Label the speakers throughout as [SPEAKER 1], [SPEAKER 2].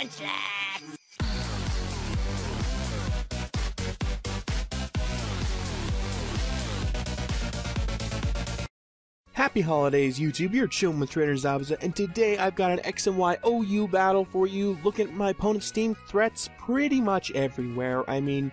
[SPEAKER 1] Munchlax!
[SPEAKER 2] Happy holidays, YouTube. You're chilling with Trader Zabza, and today I've got an X and Y OU battle for you. Looking at my opponent's team, threats pretty much everywhere. I mean,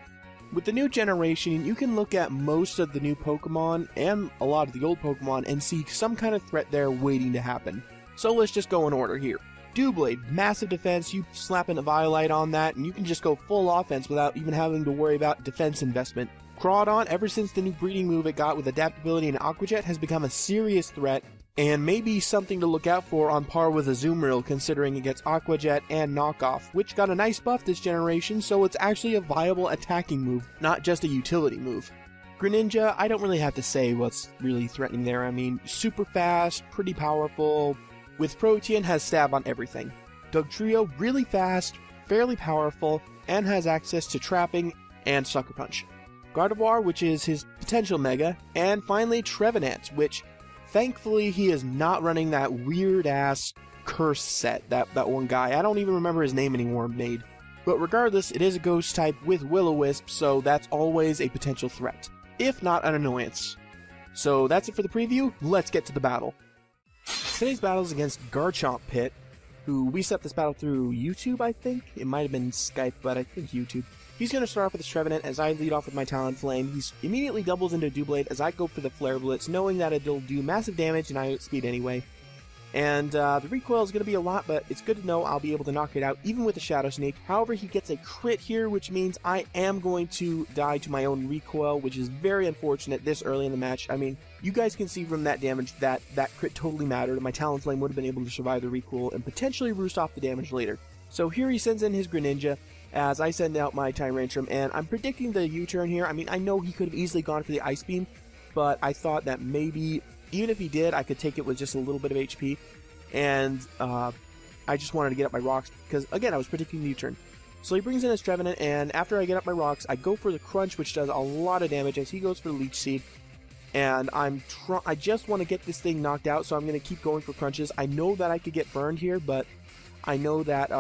[SPEAKER 2] with the new generation, you can look at most of the new Pokemon and a lot of the old Pokemon and see some kind of threat there waiting to happen. So let's just go in order here. Doublade, massive defense. You slap an Eviolite on that, and you can just go full offense without even having to worry about defense investment. Crawdon, ever since the new breeding move it got with adaptability and Aqua Jet, has become a serious threat, and maybe something to look out for on par with Azumarill, considering it gets Aqua Jet and Knockoff, which got a nice buff this generation, so it's actually a viable attacking move, not just a utility move. Greninja, I don't really have to say what's really threatening there. I mean, super fast, pretty powerful, with Protean has stab on everything. Dugtrio, really fast, fairly powerful, and has access to trapping and Sucker Punch. Gardevoir, which is his potential Mega, and finally Trevenant, which thankfully he is not running that weird-ass curse set, that one guy. I don't even remember his name anymore made. But regardless, it is a ghost type with Will-O-Wisp, so that's always a potential threat, if not an annoyance. So that's it for the preview, let's get to the battle. Today's battle is against GarchompPit, who we set this battle through YouTube, I think? It might have been Skype, but I think YouTube. He's going to start off with his Trevenant as I lead off with my Talonflame. He immediately doubles into Doublade as I go for the Flare Blitz, knowing that it'll do massive damage and I outspeed anyway. And the recoil is going to be a lot, but it's good to know I'll be able to knock it out even with the Shadow Sneak. However, he gets a crit here, which means I am going to die to my own recoil, which is very unfortunate this early in the match. I mean, you guys can see from that damage that that crit totally mattered, and my Talonflame would have been able to survive the recoil and potentially roost off the damage later. So here he sends in his Greninja, as I send out my Tyrantrum, and I'm predicting the U-turn here. I mean, I know he could have easily gone for the Ice Beam, but I thought that maybe, even if he did, I could take it with just a little bit of HP, and I just wanted to get up my rocks, because, again, I was predicting the U-turn. So he brings in his Trevenant, and after I get up my rocks, I go for the Crunch, which does a lot of damage, as he goes for the Leech Seed, and I just want to get this thing knocked out, so I'm going to keep going for Crunches. I know that I could get burned here, but I know that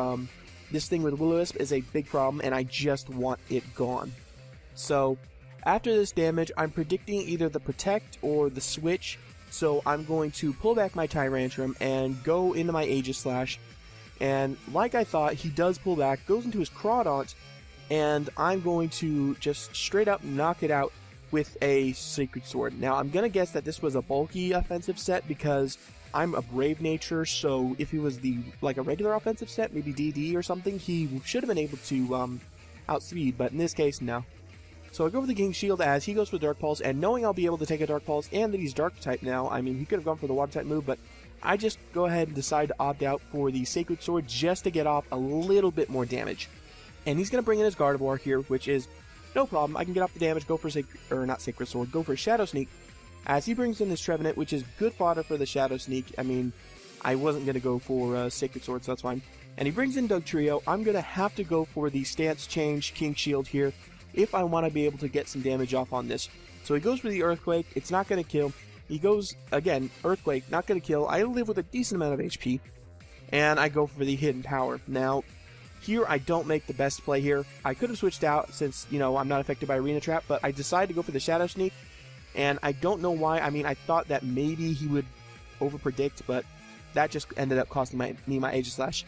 [SPEAKER 2] this thing with Will-O-Wisp is a big problem, and I just want it gone. So, after this damage, I'm predicting either the Protect or the Switch, so I'm going to pull back my Tyrantrum and go into my Aegislash, and like I thought, he does pull back, goes into his Crawdaunt, and I'm going to just straight up knock it out with a Sacred Sword. Now, I'm going to guess that this was a bulky offensive set because I'm a Brave Nature, so if he was like a regular offensive set, maybe DD or something, he should have been able to outspeed, but in this case, no. So I go for the King Shield as he goes for Dark Pulse, and knowing I'll be able to take a Dark Pulse and that he's Dark type now, I mean, he could have gone for the Water type move, but I just go ahead and decide to opt out for the Sacred Sword just to get off a little bit more damage. And he's going to bring in his Gardevoir here, which is no problem. I can get off the damage, go for Sacred Sword, go for Shadow Sneak, as he brings in his Trevenant, which is good fodder for the Shadow Sneak. I mean, I wasn't going to go for Sacred Sword, so that's fine. And he brings in Dugtrio. I'm going to have to go for the Stance Change King Shield here if I want to be able to get some damage off on this. So he goes for the Earthquake. It's not going to kill. He goes, again, Earthquake, not going to kill. I live with a decent amount of HP, and I go for the Hidden Power. Now, here I don't make the best play here. I could have switched out since, you know, I'm not affected by Arena Trap, but I decided to go for the Shadow Sneak. And I don't know why. I mean, I thought that maybe he would overpredict, but that just ended up costing me my Aegislash.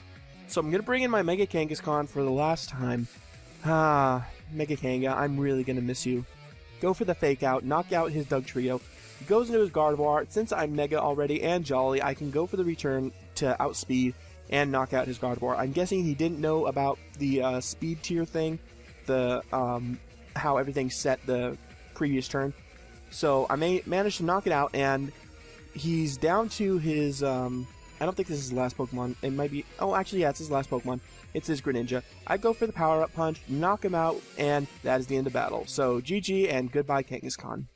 [SPEAKER 2] So I'm going to bring in my Mega Kangaskhan for the last time. Mega Kanga, I'm really going to miss you. Go for the Fake Out, knock out his Dugtrio. He goes into his Gardevoir. Since I'm Mega already and Jolly, I can go for the return to outspeed and knock out his Gardevoir. I'm guessing he didn't know about the speed tier thing, the how everything's set the previous turn. So I managed to knock it out, and he's down to his, I don't think this is his last Pokemon. It might be, oh, actually, yeah, it's his last Pokemon. It's his Greninja. I go for the Power-Up Punch, knock him out, and that is the end of battle. So GG, and goodbye, Kangaskhan.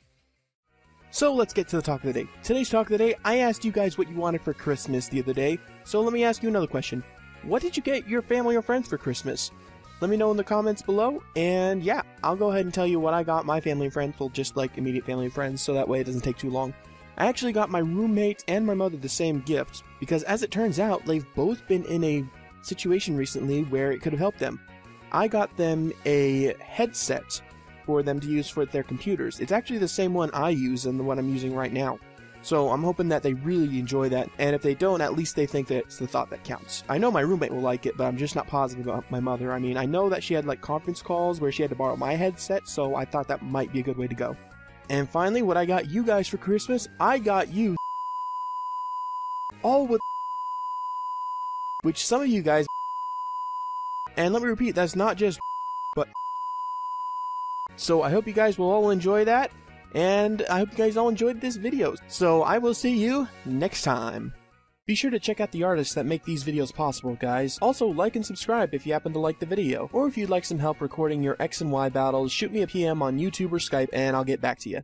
[SPEAKER 2] So let's get to the talk of the day. Today's talk of the day, I asked you guys what you wanted for Christmas the other day, so let me ask you another question. What did you get your family or friends for Christmas? Let me know in the comments below, and yeah, I'll go ahead and tell you what I got my family and friends, well, just like immediate family and friends, so that way it doesn't take too long. I actually got my roommate and my mother the same gift, because as it turns out, they've both been in a situation recently where it could have helped them. I got them a headset for them to use for their computers. It's actually the same one I use and the one I'm using right now. So I'm hoping that they really enjoy that, and if they don't, at least they think that it's the thought that counts. I know my roommate will like it, but I'm just not positive about my mother. I mean, I know that she had like conference calls where she had to borrow my headset, so I thought that might be a good way to go. And finally, what I got you guys for Christmas, I got you all with which some of you guys, and let me repeat, that's not just but. So I hope you guys will all enjoy that. And I hope you guys all enjoyed this video. So I will see you next time. Be sure to check out the artists that make these videos possible, guys. Also, like and subscribe if you happen to like the video. Or if you'd like some help recording your X and Y battles, shoot me a PM on YouTube or Skype and I'll get back to you.